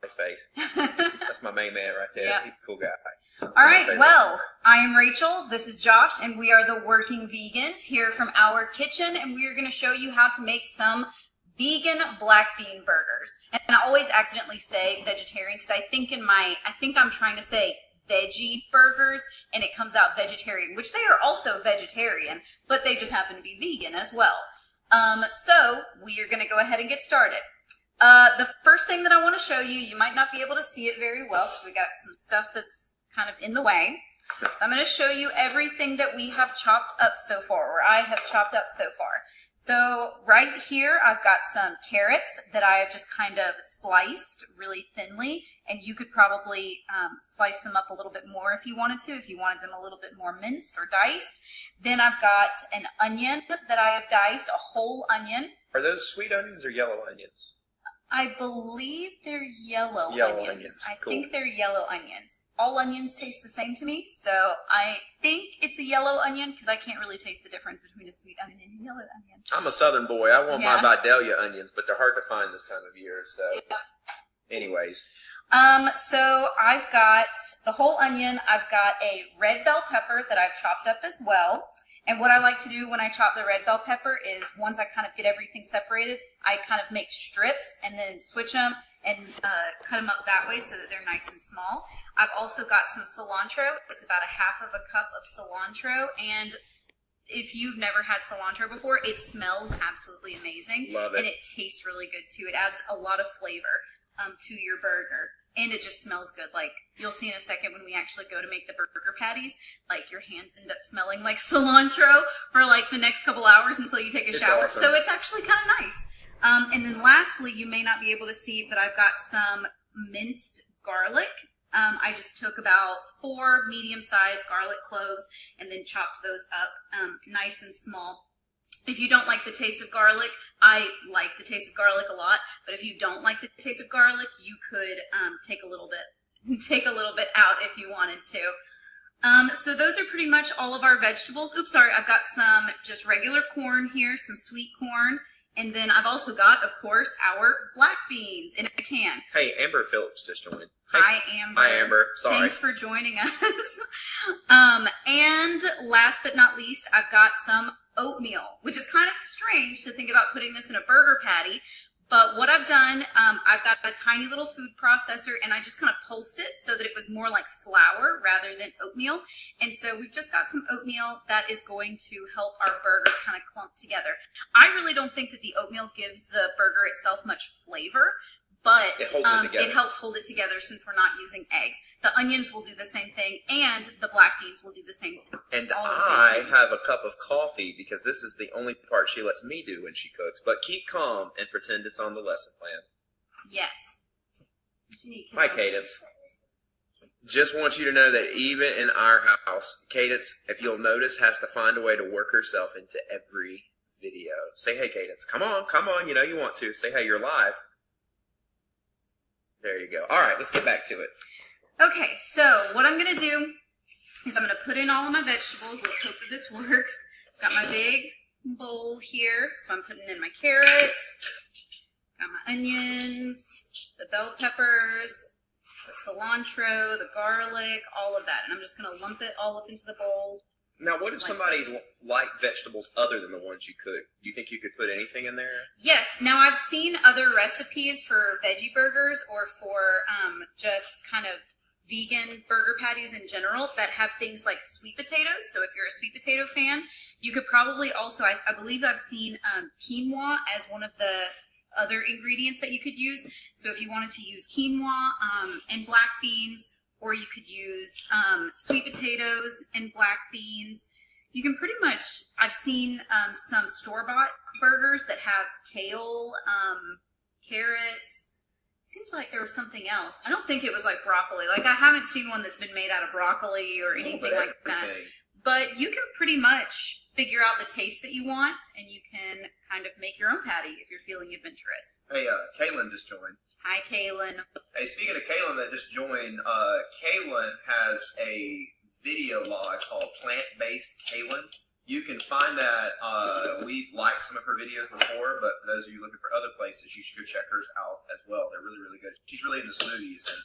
face. That's my main man right there. Yeah. He's a cool guy. All right, well, I am Rachel, this is Josh, and we are the Working Vegans here from our kitchen, and we are going to show you how to make some vegan black bean burgers. And I always accidentally say vegetarian because I think I'm trying to say veggie burgers, and it comes out vegetarian, which they are also vegetarian, but they just happen to be vegan as well. So we are going to go ahead and get started. The first thing that I want to show you, you might not be able to see it very well because we got some stuff that's kind of in the way. I'm going to show you everything that we have chopped up so far, or I have chopped up so far. So right here, I've got some carrots that I have just kind of sliced really thinly, and you could probably slice them up a little bit more if you wanted to, if you wanted them a little bit more minced or diced. Then I've got an onion that I have diced, a whole onion. Are those sweet onions or yellow onions? I believe they're yellow onions. I cool. think they're yellow onions. All onions taste the same to me, so I think it's a yellow onion because I can't really taste the difference between a sweet onion and a yellow onion. I'm a southern boy. I want my Vidalia onions, but they're hard to find this time of year, so anyways. So I've got the whole onion. I've got a red bell pepper that I've chopped up as well. And what I like to do when I chop the red bell pepper is once I kind of get everything separated, I kind of make strips and then switch them and cut them up that way so that they're nice and small. I've also got some cilantro. It's about a half of a cup of cilantro. And if you've never had cilantro before, it smells absolutely amazing. Love it. And it tastes really good too. It adds a lot of flavor to your burger. And it just smells good. Like, you'll see in a second when we actually go to make the burger patties, like, your hands end up smelling like cilantro for, like, the next couple hours until you take a shower. Awesome. So it's actually kind of nice. And then lastly, you may not be able to see, but I've got some minced garlic. I just took about 4 medium-sized garlic cloves and then chopped those up nice and small. If you don't like the taste of garlic, I like the taste of garlic a lot, but if you don't like the taste of garlic, you could take a little bit out if you wanted to. So those are pretty much all of our vegetables. Oops, sorry, I've got some just regular corn here, some sweet corn, and then I've also got, of course, our black beans in a can. Hey, Amber Phillips just joined. Hey. Hi, Amber. Hi, Amber. Sorry. Thanks for joining us. And last but not least, I've got some oatmeal, which is kind of strange to think about putting this in a burger patty. But what I've done, I've got a tiny little food processor, and I just kind of pulsed it so that it was more like flour rather than oatmeal. And so we've just got some oatmeal that is going to help our burger kind of clump together. I really don't think that the oatmeal gives the burger itself much flavor, but it helps hold it together since we're not using eggs. The onions will do the same thing, and the black beans will do the same thing. And I have a cup of coffee because this is the only part she lets me do when she cooks. But keep calm and pretend it's on the lesson plan. Yes. Hi, Cadence. Just want you to know that even in our house, Cadence, if you'll notice, has to find a way to work herself into every video. Say, hey, Cadence. Come on. You know you want to. Say, hey, you're live. There you go. All right, let's get back to it. Okay, so what I'm going to do is I'm going to put in all of my vegetables. Let's hope that this works. Got my big bowl here, so I'm putting in my carrots, got my onions, the bell peppers, the cilantro, the garlic, all of that. And I'm just going to lump it all up into the bowl. Now, what if somebody like vegetables other than the ones you cook? Do you think you could put anything in there? Yes. Now, I've seen other recipes for veggie burgers or for just kind of vegan burger patties in general that have things like sweet potatoes. So if you're a sweet potato fan, you could probably also, I believe I've seen quinoa as one of the other ingredients that you could use. So if you wanted to use quinoa and black beans, or you could use sweet potatoes and black beans. You can pretty much, I've seen some store-bought burgers that have kale, carrots. Seems like there was something else. I don't think it was like broccoli. Like, I haven't seen one that's been made out of broccoli or anything like that. But you can pretty much figure out the taste that you want, and you can kind of make your own patty if you're feeling adventurous. Hey, Kaylin just joined. Hi, Kaylin. Hey, speaking of Kaylin that just joined, Kaylin has a video log called Plant-Based Kaylin. You can find that we've liked some of her videos before, but for those of you looking for other places, you should go check hers out as well. They're really, really good. She's really into smoothies. And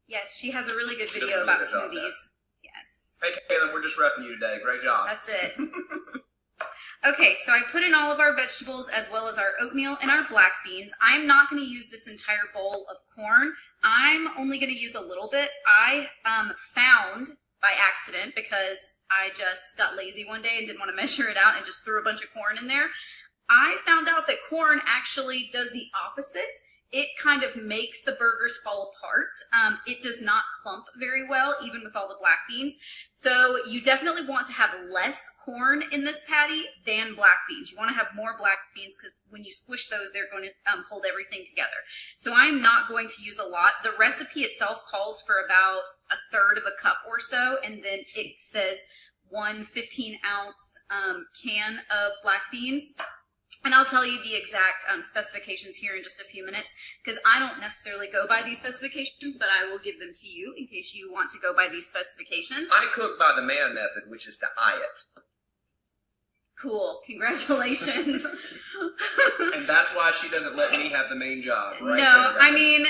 yes, she has a really good video about smoothies. Yes. Hey, Kaylin, we're just repping you today. Great job. That's it. Okay, so I put in all of our vegetables as well as our oatmeal and our black beans. I'm not going to use this entire bowl of corn. I'm only going to use a little bit. I found by accident, because I just got lazy one day and didn't want to measure it out and just threw a bunch of corn in there. I found out that corn actually does the opposite. It kind of makes the burgers fall apart. It does not clump very well, even with all the black beans. So you definitely want to have less corn in this patty than black beans. You want to have more black beans because when you squish those, they're going to hold everything together. So I'm not going to use a lot. The recipe itself calls for about 1/3 of a cup or so, and then it says 1 15-ounce can of black beans. And I'll tell you the exact specifications here in just a few minutes, because I don't necessarily go by these specifications, but I will give them to you in case you want to go by these specifications. I cook by the man method, which is to eye it. Cool. Congratulations. And that's why she doesn't let me have the main job. Right? No, I mean,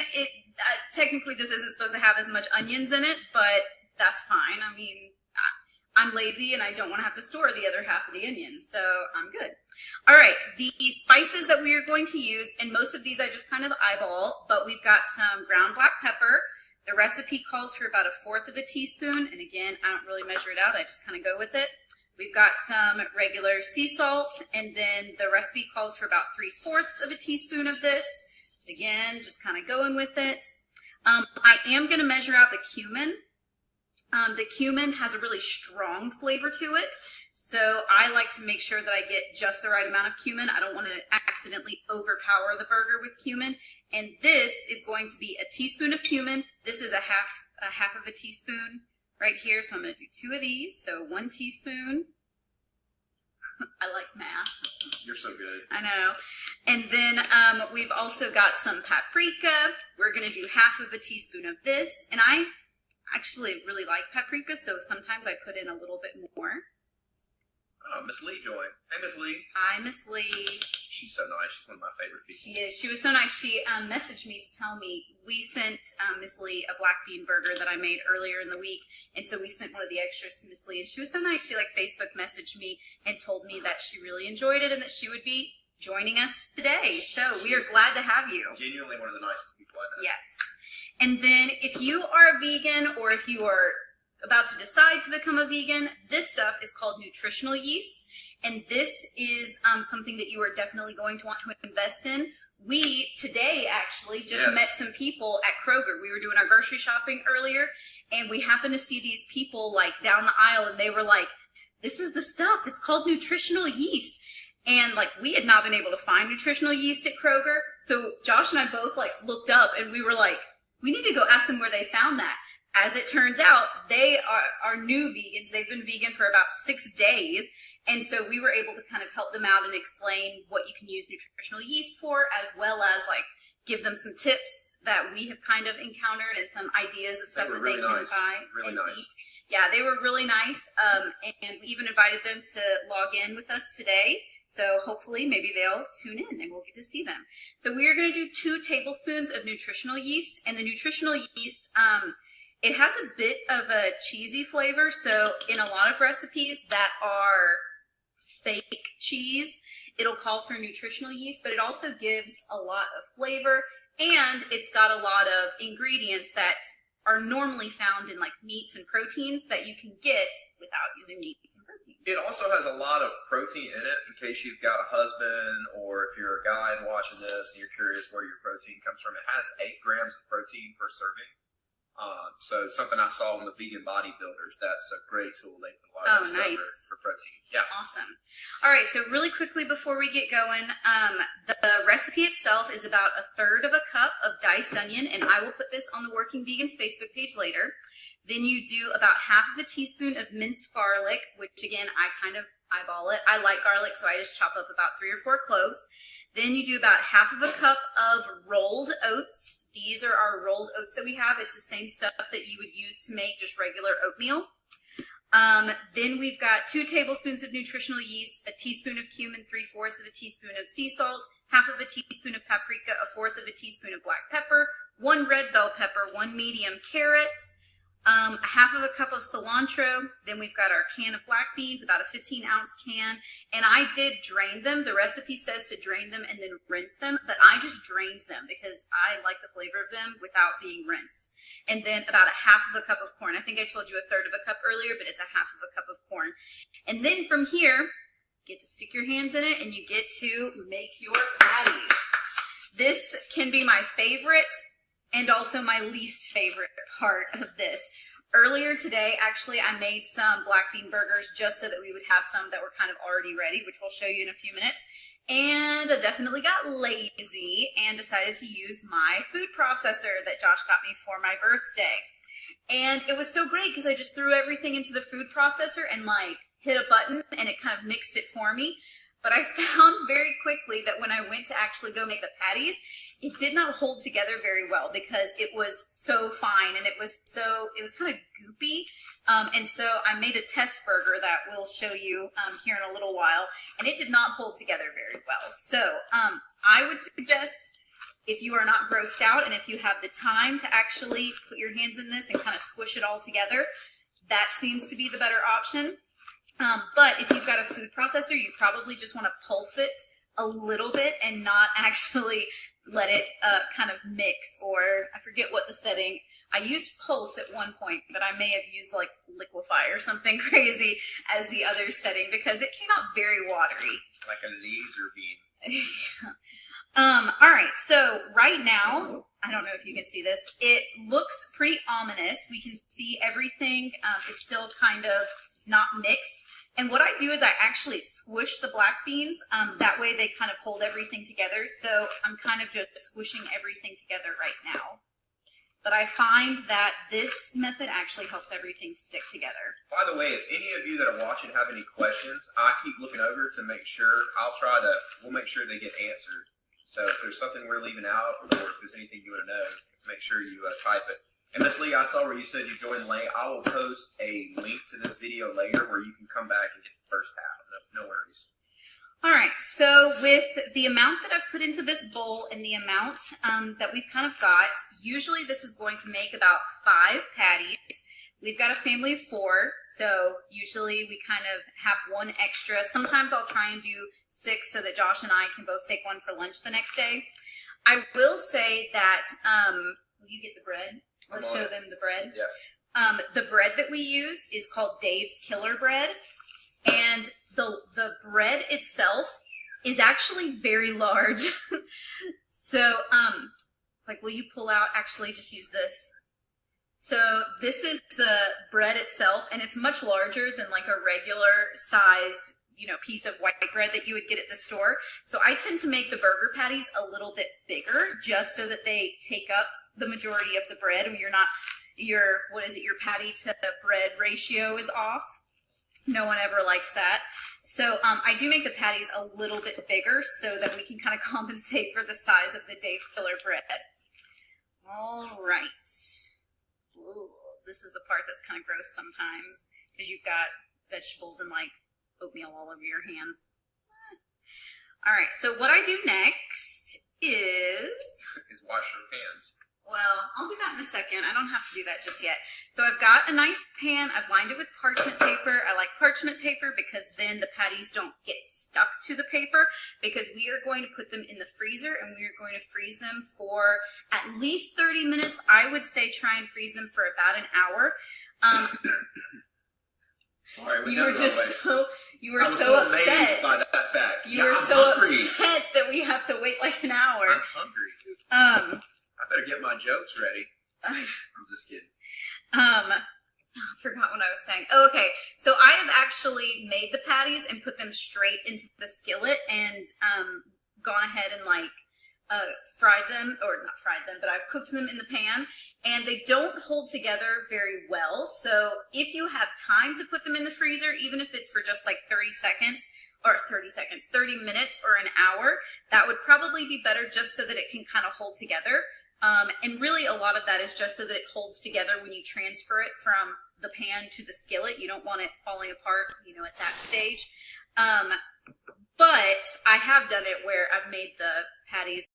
technically this isn't supposed to have as much onions in it, but that's fine. I mean, I'm lazy and I don't want to have to store the other half of the onions, so I'm good. All right, the spices that we are going to use, and most of these I just kind of eyeball, but we've got some ground black pepper. The recipe calls for about 1/4 of a teaspoon, and again, I don't really measure it out, I just kind of go with it. We've got some regular sea salt, and then the recipe calls for about 3/4 of a teaspoon of this. Again, just kind of going with it. I am going to measure out the cumin. The cumin has a really strong flavor to it, so I like to make sure that I get just the right amount of cumin. I don't want to accidentally overpower the burger with cumin, and this is going to be 1 teaspoon of cumin. This is a half of a teaspoon right here, so I'm going to do 2 of these, so 1 teaspoon. I like math. You're so good. I know. And then we've also got some paprika. We're going to do 1/2 of a teaspoon of this, and I actually really like paprika, so sometimes I put in a little bit more. Oh, Miss Lee joined. Hey, Miss Lee. Hi, Miss Lee. She's so nice. She's one of my favorite people. She is. She was so nice. She messaged me to tell me we sent Miss Lee a black bean burger that I made earlier in the week, and so we sent one of the extras to Miss Lee, and she was so nice. She Facebook messaged me and told me that she really enjoyed it and that she would be joining us today. So we are glad to have you. Genuinely one of the nicest people I know. Yes. And then if you are a vegan, or if you are about to decide to become a vegan, this stuff is called nutritional yeast. And this is something that you are definitely going to want to invest in. We today actually just met some people at Kroger. We were doing our grocery shopping earlier, and we happened to see these people like down the aisle, and they were like, this is the stuff. It's called nutritional yeast. And like, we had not been able to find nutritional yeast at Kroger. So Josh and I both like looked up, and we were like, we need to go ask them where they found that. As it turns out, they are new vegans. They've been vegan for about 6 days. And so we were able to kind of help them out and explain what you can use nutritional yeast for, as well as like give them some tips that we have kind of encountered and some ideas of stuff that they can buy. Really nice. Eat. Yeah, they were really nice. And we even invited them to log in with us today. So hopefully maybe they'll tune in and we'll get to see them. So we are going to do 2 tablespoons of nutritional yeast. And the nutritional yeast, it has a bit of a cheesy flavor. So in a lot of recipes that are fake cheese, it'll call for nutritional yeast, but it also gives a lot of flavor. And it's got a lot of ingredients that are normally found in like meats and proteins that you can get without using meats and proteins. It also has a lot of protein in it, in case you've got a husband, or if you're a guy and watching this and you're curious where your protein comes from. It has 8 grams of protein per serving. So something I saw in the vegan bodybuilders, that's a great tool. They put a lot of stuff for protein. Yeah. Awesome. All right, so really quickly before we get going, the recipe itself is about 1/3 of a cup of diced onion, and I will put this on the Working Vegans Facebook page later. Then you do about 1/2 of a teaspoon of minced garlic, which again, I kind of eyeball it. I like garlic, so I just chop up about 3 or 4 cloves. Then you do about 1/2 of a cup of rolled oats. These are our rolled oats that we have. It's the same stuff that you would use to make just regular oatmeal. Then we've got 2 tablespoons of nutritional yeast, a teaspoon of cumin, 3/4 of a teaspoon of sea salt, half of a teaspoon of paprika, a 1/4 of a teaspoon of black pepper, 1 red bell pepper, 1 medium carrot, a half of a cup of cilantro. Then we've got our can of black beans, about a 15-ounce can. And I did drain them. The recipe says to drain them and then rinse them, but I just drained them because I like the flavor of them without being rinsed. And then about a half of a cup of corn. I think I told you a 1/3 of a cup earlier, but it's a half of a cup of corn. And then from here, you get to stick your hands in it and you get to make your patties. This can be my favorite and also my least favorite part of this. Earlier today, actually, I made some black bean burgers just so that we would have some that were kind of already ready, which we'll show you in a few minutes. And I definitely got lazy and decided to use my food processor that Josh got me for my birthday. And it was so great because I just threw everything into the food processor and like hit a button and it kind of mixed it for me. But I found very quickly that when I went to actually go make the patties, it did not hold together very well because it was so fine and it was kind of goopy. And so I made a test burger that we'll show you here in a little while, and it did not hold together very well. So I would suggest, if you are not grossed out and if you have the time to actually put your hands in this and kind of squish it all together, that seems to be the better option. But if you've got a food processor, you probably just want to pulse it a little bit and not actually let it kind of mix, or I forget what the setting. I used pulse at one point, but I may have used like liquefy or something crazy as the other setting because it came out very watery. Like a laser beam. All right, so right now, I don't know if you can see this, it looks pretty ominous. We can see everything is still kind of not mixed. And what I do is I actually squish the black beans. That way they kind of hold everything together. So I'm kind of just squishing everything together right now. But I find that this method actually helps everything stick together. By the way, if any of you that are watching have any questions, I keep looking over to make sure. We'll make sure they get answered. So if there's something we're leaving out, or if there's anything you want to know, make sure you type it. And Miss Lee, I saw where you said you joined late. I will post a link to this video later where you can come back and get the first half. No worries. All right, so with the amount that I've put into this bowl and the amount that we've kind of got, usually this is going to make about 5 patties. We've got a family of 4, so usually we kind of have 1 extra. Sometimes I'll try and do 6 so that Josh and I can both take 1 for lunch the next day. I will say that, will you get the bread? Let's show them the bread. Yes. The bread that we use is called Dave's Killer Bread. And the bread itself is actually very large. So, like, will you pull out, actually just use this. So this is the bread itself, and it's much larger than like a regular sized, piece of white bread that you would get at the store. So I tend to make the burger patties a little bit bigger just so that they take up the majority of the bread and your patty to bread ratio is off. No one ever likes that. So I do make the patties a little bit bigger so that we can kind of compensate for the size of the Dave's Killer Bread. All right. Ooh, this is the part that's kind of gross sometimes because you've got vegetables and like oatmeal all over your hands. All right, so what I do next is wash your hands. Well, I'll do that in a second. I don't have to do that just yet. So I've got a nice pan. I've lined it with parchment paper. I like parchment paper because then the patties don't get stuck to the paper, because we are going to put them in the freezer and we are going to freeze them for at least 30 minutes. I would say try and freeze them for about an hour. Sorry, you were so amazed upset by that fact. You were so upset that we have to wait like an hour. I'm hungry. I better get my jokes ready. I'm just kidding. I forgot what I was saying. Oh, okay, so I have actually made the patties and put them straight into the skillet and gone ahead and fried them, or not fried them, but I've cooked them in the pan, and they don't hold together very well. So if you have time to put them in the freezer, even if it's for just like 30 minutes or an hour, that would probably be better just so that it can kind of hold together. And really a lot of that is just so that it holds together when you transfer it from the pan to the skillet. You don't want it falling apart, you know, at that stage. But I have done it where I've made the patties